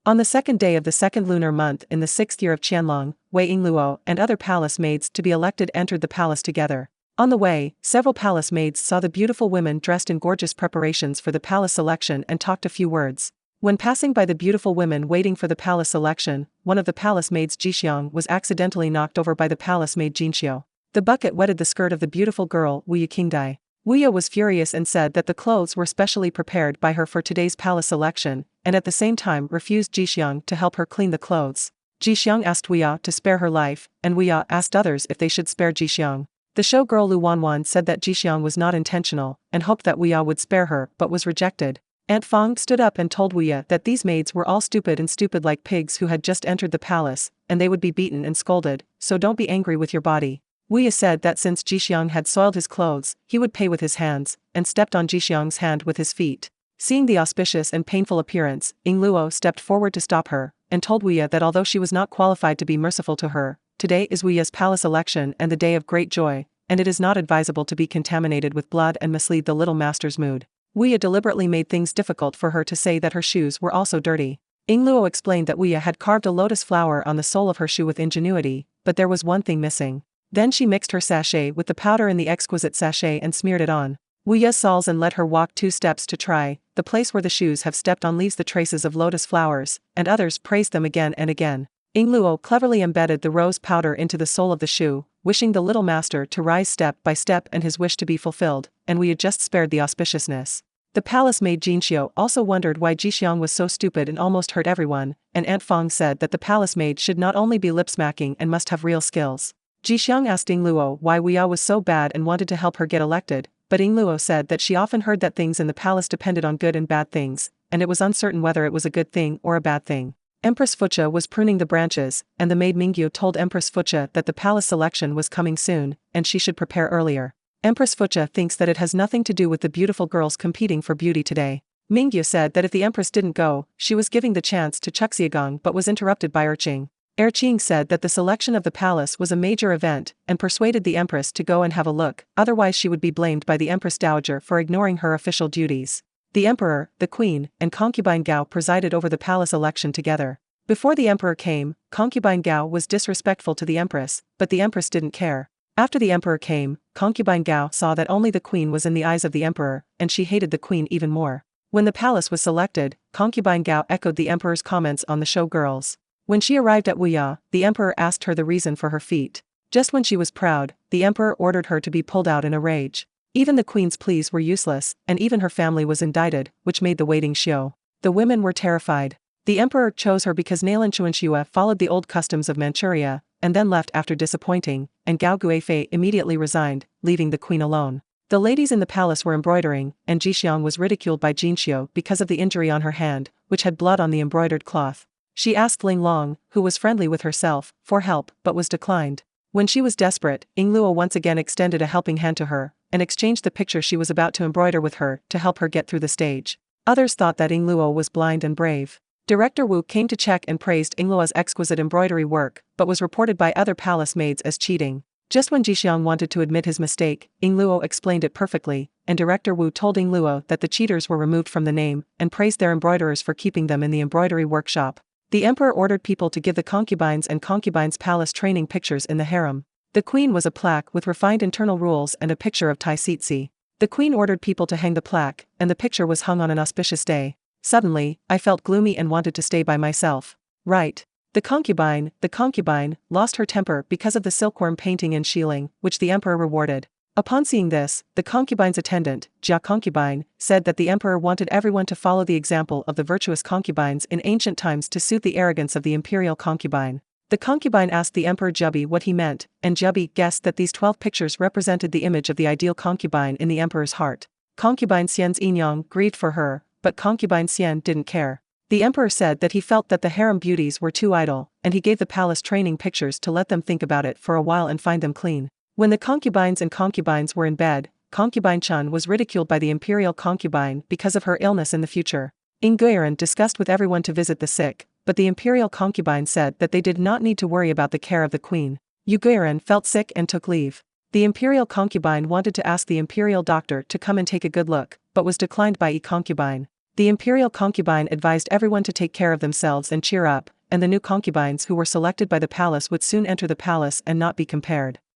On the second day of the second lunar month in the 6th year of Qianlong, Wei Yingluo and other palace maids to be elected entered the palace together. On the way, several palace maids saw the beautiful women dressed in gorgeous preparations for the palace selection and talked a few words. When passing by the beautiful women waiting for the palace selection, one of the palace maids Jixiang was accidentally knocked over by the palace maid Jinxiu. The bucket wetted the skirt of the beautiful girl Wu Yingdai. Wu Ye was furious and said that the clothes were specially prepared by her for today's palace selection, and at the same time refused Jixiang to help her clean the clothes. Jixiang asked Wu Ye to spare her life, and Wu Ye asked others if they should spare Jixiang. The showgirl Lu Wanwan said that Jixiang was not intentional, and hoped that Wu Ye would spare her but was rejected. Aunt Fong stood up and told Wu Ye that these maids were all stupid like pigs who had just entered the palace, and they would be beaten and scolded, so don't be angry with your body. Wu Ye said that since Jixiang had soiled his clothes, he would pay with his hands, and stepped on Jixiang's hand with his feet. Seeing the auspicious and painful appearance, Yingluo stepped forward to stop her, and told Wu Ye that although she was not qualified to be merciful to her, today is Wu Ye's palace election and the day of great joy, and it is not advisable to be contaminated with blood and mislead the little master's mood. Wu Ye deliberately made things difficult for her to say that her shoes were also dirty. Yingluo explained that Wu Ye had carved a lotus flower on the sole of her shoe with ingenuity, but there was one thing missing. Then she mixed her sachet with the powder in the exquisite sachet and smeared it on. Wu Ye saw and let her walk 2 steps to try. The place where the shoes have stepped on leaves the traces of lotus flowers, and others praised them again and again. Yingluo cleverly embedded the rose powder into the sole of the shoe, wishing the little master to rise step by step and his wish to be fulfilled, and Wu Ye just spared the auspiciousness. The palace maid Jinxiu also wondered why Jixiang was so stupid and almost hurt everyone, and Aunt Fong said that the palace maid should not only be lip-smacking and must have real skills. Jixiang asked Yingluo why Wu Ye was so bad and wanted to help her get elected, but Yingluo said that she often heard that things in the palace depended on good and bad things, and it was uncertain whether it was a good thing or a bad thing. Empress Fucha was pruning the branches, and the maid Mingyu told Empress Fucha that the palace selection was coming soon, and she should prepare earlier. Empress Fucha thinks that it has nothing to do with the beautiful girls competing for beauty today. Mingyu said that if the empress didn't go, she was giving the chance to Chuxiagong but was interrupted by Erqing. Erqing said that the selection of the palace was a major event, and persuaded the empress to go and have a look, otherwise she would be blamed by the empress dowager for ignoring her official duties. The emperor, the queen, and concubine Gao presided over the palace election together. Before the emperor came, concubine Gao was disrespectful to the empress, but the empress didn't care. After the emperor came, concubine Gao saw that only the queen was in the eyes of the emperor, and she hated the queen even more. When the palace was selected, concubine Gao echoed the emperor's comments on the showgirls. When she arrived at Wu Ye, the emperor asked her the reason for her feat. Just when she was proud, the emperor ordered her to be pulled out in a rage. Even the queen's pleas were useless, and even her family was indicted, which made the waiting show. The women were terrified. The emperor chose her because Nalan Chuanxue followed the old customs of Manchuria, and then left after disappointing, and Gao Guifei immediately resigned, leaving the queen alone. The ladies in the palace were embroidering, and Jixiang was ridiculed by Jinxiu because of the injury on her hand, which had blood on the embroidered cloth. She asked Ling Long, who was friendly with herself, for help but was declined. When she was desperate, Yingluo once again extended a helping hand to her, and exchanged the picture she was about to embroider with her to help her get through the stage. Others thought that Yingluo was blind and brave. Director Wu came to check and praised Yingluo's exquisite embroidery work, but was reported by other palace maids as cheating. Just when Jixiang wanted to admit his mistake, Yingluo explained it perfectly, and Director Wu told Yingluo that the cheaters were removed from the name, and praised their embroiderers for keeping them in the embroidery workshop. The emperor ordered people to give the concubines and concubines' palace training pictures in the harem. The queen was a plaque with refined internal rules and a picture of Tai Sitsi. The queen ordered people to hang the plaque, and the picture was hung on an auspicious day. Suddenly, I felt gloomy and wanted to stay by myself. Right. The concubine, lost her temper because of the silkworm painting and shieling, which the emperor rewarded. Upon seeing this, the concubine's attendant, Jia Concubine, said that the emperor wanted everyone to follow the example of the virtuous concubines in ancient times to suit the arrogance of the imperial concubine. The concubine asked the emperor Jubi what he meant, and Jubi guessed that these 12 pictures represented the image of the ideal concubine in the emperor's heart. Concubine Xian's Yinyang grieved for her, but concubine Xian didn't care. The emperor said that he felt that the harem beauties were too idle, and he gave the palace training pictures to let them think about it for a while and find them clean. When the concubines and concubines were in bed, concubine Chun was ridiculed by the imperial concubine because of her illness in the future. Nguyen discussed with everyone to visit the sick, but the imperial concubine said that they did not need to worry about the care of the queen. Nguyen felt sick and took leave. The imperial concubine wanted to ask the imperial doctor to come and take a good look, but was declined by concubine. The imperial concubine advised everyone to take care of themselves and cheer up, and the new concubines who were selected by the palace would soon enter the palace and not be compared.